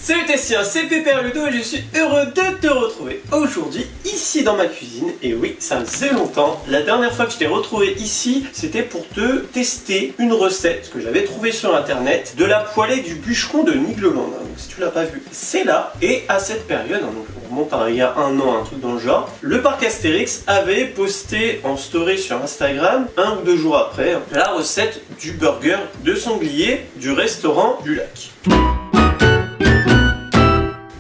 Salut Tessien, c'est Pépère Ludo et je suis heureux de te retrouver aujourd'hui ici dans ma cuisine. Et oui, ça faisait longtemps. La dernière fois que je t'ai retrouvé ici, c'était pour te tester une recette que j'avais trouvée sur internet de la poêlée du bûcheron de Nigloland. Donc si tu l'as pas vu, c'est là. Et à cette période, donc on remonte à il y a un an, un truc dans le genre, le parc Astérix avait posté en story sur Instagram, 1 ou 2 jours après, la recette du burger de sanglier du restaurant du lac.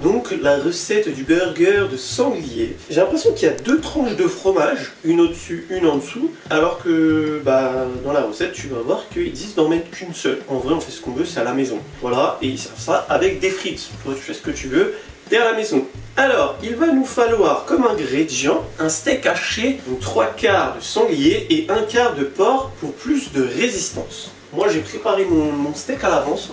Donc la recette du burger de sanglier. J'ai l'impression qu'il y a 2 tranches de fromage, une au-dessus, une en dessous, alors que dans la recette tu vas voir qu'ils disent d'en mettre qu'une seule. En vrai on fait ce qu'on veut, c'est à la maison. Voilà, et ils servent ça avec des frites. Toi tu fais ce que tu veux, t'es à la maison. Alors, il va nous falloir comme ingrédient un steak haché, donc 3/4 de sanglier et 1/4 de porc pour plus de résistance. Moi j'ai préparé mon steak à l'avance.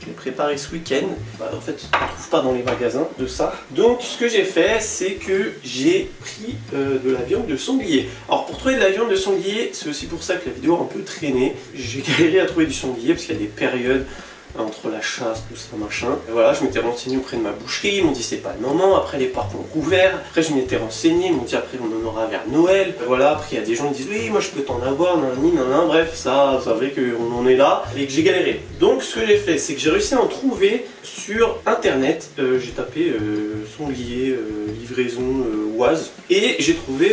Je l'ai préparé ce week-end. En fait, on ne trouve pas dans les magasins de ça. Donc, ce que j'ai fait, c'est que j'ai pris de la viande de sanglier. Alors, pour trouver de la viande de sanglier, c'est aussi pour ça que la vidéo a un peu traîné. J'ai galéré à trouver du sanglier parce qu'il y a des périodes entre la chasse, tout ça, machin. Et voilà, je m'étais renseigné auprès de ma boucherie, ils m'ont dit c'est pas le moment, après les parcs ont rouvert, après je m'étais renseigné, ils m'ont dit après on en aura vers Noël. Et voilà, après il y a des gens qui disent oui, moi je peux t'en avoir, nanani, nanana, bref, ça fait qu'on en est là et que j'ai galéré. Donc ce que j'ai fait, c'est que j'ai réussi à en trouver sur internet, j'ai tapé sanglier, livraison, Oise, et j'ai trouvé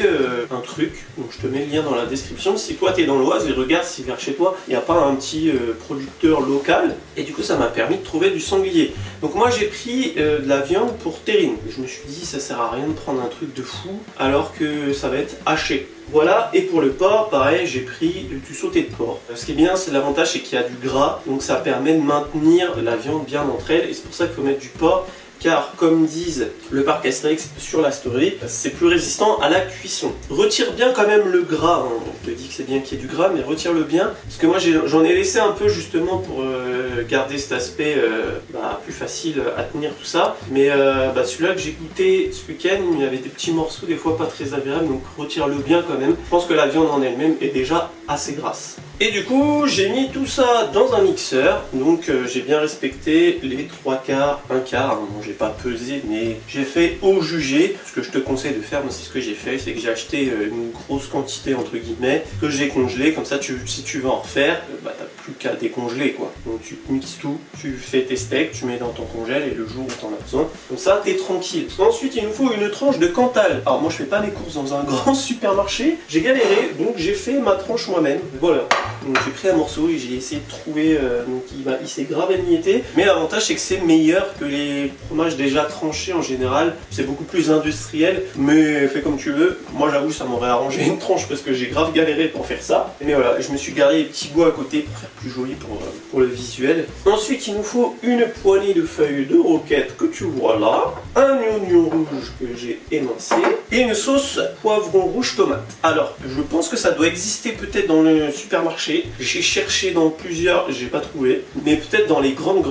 un truc, donc je te mets le lien dans la description, si toi t'es dans l'Oise et regarde si vers chez toi il n'y a pas un petit producteur local, et du coup ça m'a permis de trouver du sanglier. Donc moi j'ai pris de la viande pour terrine. Je me suis dit ça sert à rien de prendre un truc de fou alors que ça va être haché. Voilà, et pour le porc, pareil, j'ai pris du sauté de porc. Ce qui est bien, c'est l'avantage, c'est qu'il y a du gras, donc ça permet de maintenir la viande bien entre elles, et c'est pour ça qu'il faut mettre du porc. Car comme disent le parc Astérix sur la story, c'est plus résistant à la cuisson. Retire bien quand même le gras, hein. On te dit que c'est bien qu'il y ait du gras, mais retire-le bien. Parce que moi j'en ai laissé un peu justement pour garder cet aspect plus facile à tenir tout ça. Mais celui-là que j'ai goûté ce week-end, il y avait des petits morceaux des fois pas très agréables, donc retire-le bien quand même. Je pense que la viande en elle-même est déjà assez grasse. Et du coup, j'ai mis tout ça dans un mixeur, donc j'ai bien respecté les 3/4, 1/4, bon, j'ai pas pesé, mais j'ai fait au jugé. Ce que je te conseille de faire, moi c'est ce que j'ai fait, c'est que j'ai acheté une grosse quantité entre guillemets, que j'ai congelé, comme ça si tu veux en refaire, t'as plus qu'à décongeler quoi. Donc tu mixes tout, tu fais tes steaks, tu mets dans ton congèle et le jour où t'en as besoin, comme ça t'es tranquille. Ensuite il nous faut une tranche de Cantal. Alors moi je fais pas mes courses dans un grand supermarché, j'ai galéré, donc j'ai fait ma tranche moi-même, voilà. Donc j'ai pris un morceau et j'ai essayé de trouver, donc il s'est grave émietté, mais l'avantage c'est que c'est meilleur que les fromages déjà tranchés en général, c'est beaucoup plus industriel, mais fais comme tu veux. Moi j'avoue ça m'aurait arrangé une tranche parce que j'ai grave galéré pour faire ça, mais voilà, je me suis gardé des petits bouts à côté pour faire plus joli pour le visuel. Ensuite il nous faut une poignée de feuilles de roquette que tu vois là, un oignon rouge que j'ai émincé, et une sauce poivron rouge tomate. Alors je pense que ça doit exister peut-être dans le supermarché. J'ai cherché dans plusieurs, j'ai pas trouvé, mais peut-être dans les grandes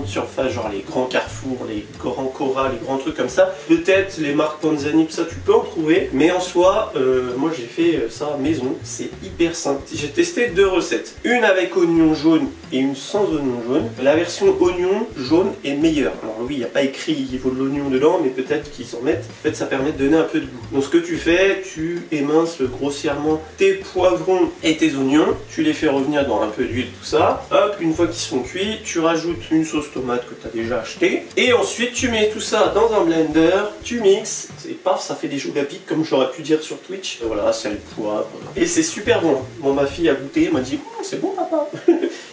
surfaces, genre les grands Carrefour, les grands Cora, les grands trucs comme ça, peut-être les marques Panzani, tout ça tu peux en trouver, mais en soi, moi j'ai fait ça maison, c'est hyper simple. J'ai testé 2 recettes, une avec oignon jaune et une sans oignon jaune. La version oignon jaune est meilleure. Alors oui, il n'y a pas écrit il faut de l'oignon dedans, mais peut-être qu'ils en mettent. En fait, ça permet de donner un peu de goût. Donc ce que tu fais, tu éminces grossièrement tes poivrons et tes oignons, tu les fais revenir dans un peu d'huile, tout ça. Hop, une fois qu'ils sont cuits, tu rajoutes une sauce tomate que tu as déjà achetée. Et ensuite, tu mets tout ça dans un blender, tu mixes, et paf, ça fait des choux à pic, comme j'aurais pu dire sur Twitch. Et voilà, c'est le poivre. Et c'est super bon. Bon, ma fille a goûté, elle m'a dit c'est bon papa.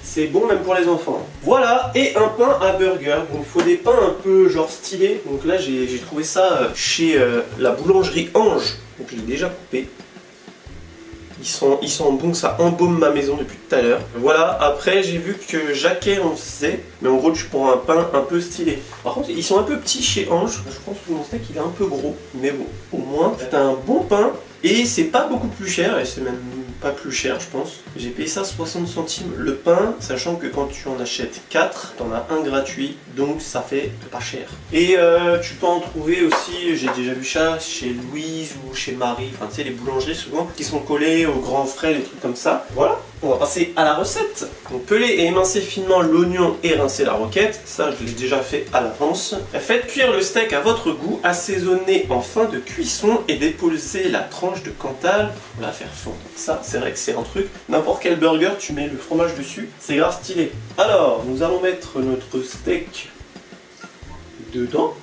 C'est bon même pour les enfants. Voilà, et un pain à burger. Donc il faut des pains un peu genre stylés. Donc là, j'ai trouvé ça chez la boulangerie Ange. Donc je l'ai déjà coupé. Ils sont bons, ça embaume ma maison depuis tout à l'heure. Voilà, après j'ai vu que Jacquet en faisait, mais en gros tu prends un pain un peu stylé. Par contre ils sont un peu petits chez Ange, je pense que mon steak il est un peu gros, mais bon, au moins t'as un bon pain et c'est pas beaucoup plus cher, et c'est même pas plus cher je pense. J'ai payé ça 60 centimes le pain, sachant que quand tu en achètes 4, t'en as un gratuit, donc ça fait pas cher. Et tu peux en trouver aussi, j'ai déjà vu ça chez Louise ou chez Marie, enfin tu sais les boulangeries souvent qui sont collées aux grands frais, des trucs comme ça. Voilà. on va passer à la recette. Donc peler et émincer finement l'oignon et rincer la roquette, ça je l'ai déjà fait à l'avance. Faites cuire le steak à votre goût, assaisonnez en fin de cuisson et déposez la tranche de Cantal pour la faire fondre. Ça c'est vrai que c'est un truc, n'importe quel burger tu mets le fromage dessus, c'est grave stylé. Alors nous allons mettre notre steak dedans.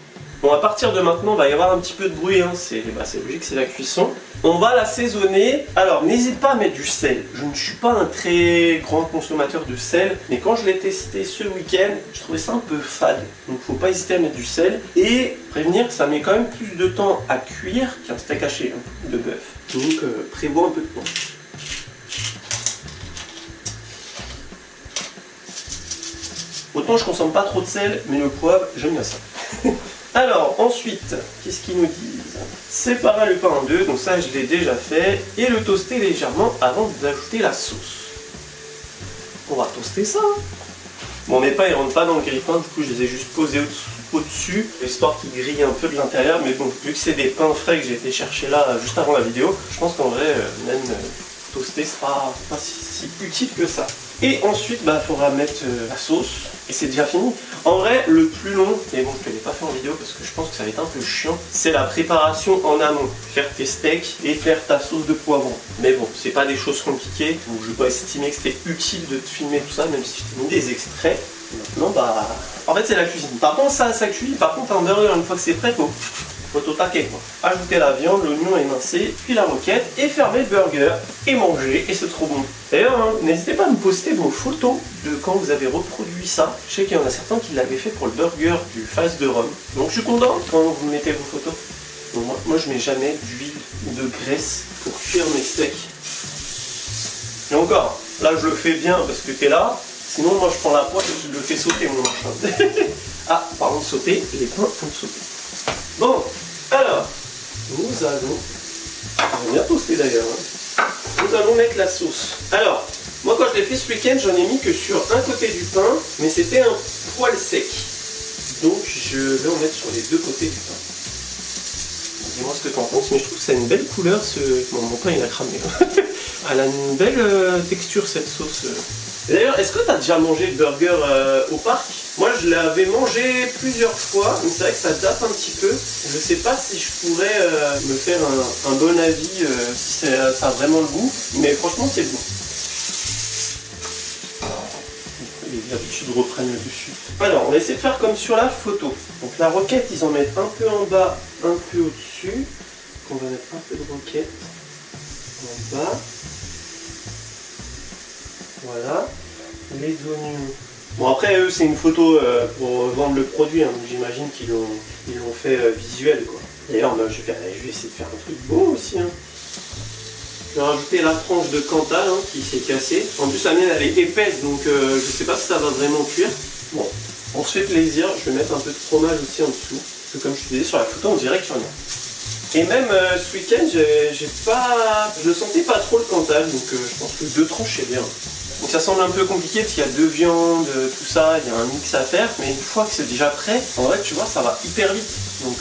Bon, à partir de maintenant, il va y avoir un petit peu de bruit, hein. C'est logique, c'est la cuisson. On va l'assaisonner. Alors, n'hésite pas à mettre du sel. Je ne suis pas un très grand consommateur de sel, mais quand je l'ai testé ce week-end, je trouvais ça un peu fade. Donc, faut pas hésiter à mettre du sel. Et prévenir que ça met quand même plus de temps à cuire qu'un steak haché de bœuf. Donc, prévois un peu de temps. Autant je consomme pas trop de sel, mais le poivre, j'aime bien ça. Alors, ensuite, qu'est-ce qu'ils nous disent? Séparer le pain en deux, donc ça je l'ai déjà fait, et le toaster légèrement avant d'ajouter la sauce. On va toaster ça. Bon, mes pains ils rentrent pas dans le grille-pain, du coup je les ai juste posés au-dessus, histoire qu'ils grillent un peu de l'intérieur, mais bon, vu que c'est des pains frais que j'ai été chercher là juste avant la vidéo, je pense qu'en vrai, même toaster sera pas si utile que ça. Et ensuite, il faudra mettre la sauce, et c'est déjà fini. En vrai, le plus long, mais bon, je ne l'ai pas fait en vidéo parce que je pense que ça va être un peu chiant, c'est la préparation en amont. Faire tes steaks et faire ta sauce de poivron. Mais bon, c'est pas des choses compliquées, donc je n'ai pas estimé que c'était utile de te filmer tout ça, même si je t'ai mis des extraits. Maintenant, en fait, c'est la cuisine. Par contre, ça cuit. Par contre, un burger, une fois que c'est prêt, faut au taquet, quoi. Ajouter la viande, l'oignon émincé, puis la roquette, et fermer le burger, et manger, et c'est trop bon. D'ailleurs, hein, n'hésitez pas à me poster vos photos de quand vous avez reproduit ça. Je sais qu'il y en a certains qui l'avaient fait pour le burger du Face de Rome. Donc je suis content quand vous mettez vos photos. Donc, moi je mets jamais d'huile ou de graisse pour cuire mes steaks. Et encore, là je le fais bien parce que t'es là. Sinon moi je prends la poêle et je le fais sauter mon machin. Ah, parlons de sauter, les pains font sauter. Bon, alors, nous allons... On va bien toaster d'ailleurs. Hein. Nous allons mettre la sauce. Alors, moi quand je l'ai fait ce week-end, j'en ai mis que sur un côté du pain, mais c'était un poil sec. Donc je vais en mettre sur les deux côtés du pain. Dis-moi ce que tu en penses, mais je trouve que ça a une belle couleur. Bon, mon pain il a cramé. Elle a une belle texture cette sauce. D'ailleurs, est-ce que tu as déjà mangé le burger au parc? Moi, je l'avais mangé plusieurs fois, mais c'est vrai que ça date un petit peu. Je sais pas si je pourrais me faire un bon avis, si ça a vraiment le goût, mais franchement, c'est bon. Les habitudes reprennent le dessus. Alors, on va essayer de faire comme sur la photo. Donc la roquette, ils en mettent un peu en bas, un peu au-dessus. On va mettre un peu de roquette en bas. Voilà. Les oignons. Bon après eux c'est une photo pour vendre le produit, hein, donc j'imagine qu'ils l'ont fait visuel quoi. D'ailleurs je vais essayer de faire un truc beau aussi. Hein. Je vais rajouter la tranche de Cantal hein, qui s'est cassée. En plus la mienne elle est épaisse donc je sais pas si ça va vraiment cuire. Bon, on se fait plaisir, je vais mettre un peu de fromage aussi en dessous. Parce que comme je te disais sur la photo on dirait qu'il y en a. Et même ce week-end je ne sentais pas trop le Cantal, donc je pense que 2 tranches c'est bien. Donc ça semble un peu compliqué parce qu'il y a 2 viandes, tout ça, il y a un mix à faire, mais une fois que c'est déjà prêt, en vrai tu vois ça va hyper vite. Donc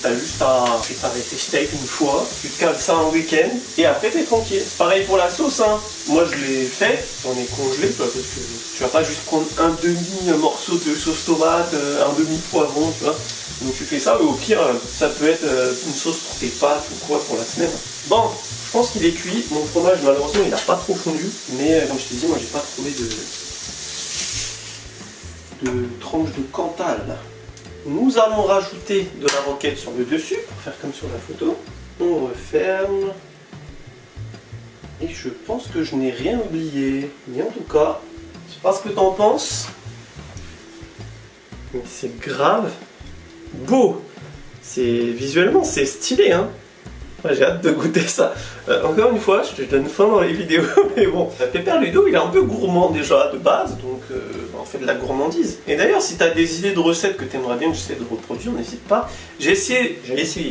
t'as juste à préparer tes steaks une fois, tu te cales ça en week-end, et après t'es tranquille. Pareil pour la sauce, hein. Moi je l'ai fait, j'en ai congelé, quoi, parce que tu vas pas juste prendre un demi-morceau de sauce tomate, un demi-poivron, tu vois. Donc tu fais ça, mais au pire, ça peut être une sauce pour tes pâtes ou quoi pour la semaine. Bon, je pense qu'il est cuit. Mon fromage, malheureusement, il n'a pas trop fondu. Mais comme je t'ai dit, moi, j'ai pas trouvé de tranche de Cantal. Nous allons rajouter de la roquette sur le dessus, pour faire comme sur la photo. On referme. Et je pense que je n'ai rien oublié. Mais en tout cas, je sais pas ce que tu en penses. Mais c'est grave beau. Visuellement, c'est stylé, hein. Ouais, j'ai hâte de goûter ça. Encore une fois, je te donne faim dans les vidéos, mais bon, Pépère Ludo, il est un peu gourmand déjà de base, donc on fait de la gourmandise. Et d'ailleurs, si tu as des idées de recettes que tu aimerais bien que j'essaie de reproduire, n'hésite pas. J'ai essayé,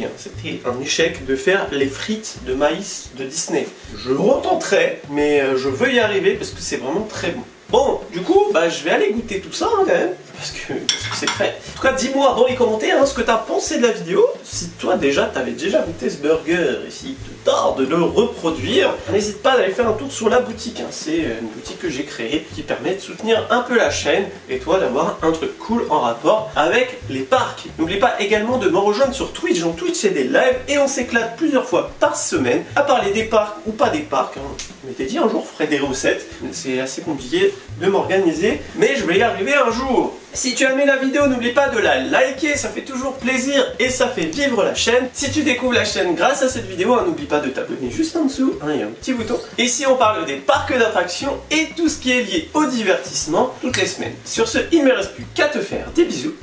hein, c'était un échec de faire les frites de maïs de Disney. Je retenterai, mais je veux y arriver parce que c'est vraiment très bon. Bon, du coup, je vais aller goûter tout ça hein, quand même. parce que c'est prêt. En tout cas, dis-moi dans les commentaires ce que t'as pensé de la vidéo. Si toi déjà, t'avais déjà goûté ce burger et s'il te tarde de le reproduire, n'hésite pas à aller faire un tour sur la boutique. C'est une boutique que j'ai créée qui permet de soutenir un peu la chaîne et toi d'avoir un truc cool en rapport avec les parcs. N'oublie pas également de me rejoindre sur Twitch. Donc Twitch, c'est des lives et on s'éclate plusieurs fois par semaine à parler des parcs ou pas des parcs. Je m'étais dit un jour, je ferai des recettes. C'est assez compliqué de m'organiser, mais je vais y arriver un jour. Si tu as aimé la vidéo, n'oublie pas de la liker, ça fait toujours plaisir et ça fait vivre la chaîne. Si tu découvres la chaîne grâce à cette vidéo, n'oublie pas de t'abonner juste en dessous, il y a un petit bouton. Ici on parle des parcs d'attractions et tout ce qui est lié au divertissement toutes les semaines. Sur ce, il ne me reste plus qu'à te faire des bisous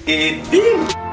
et bim!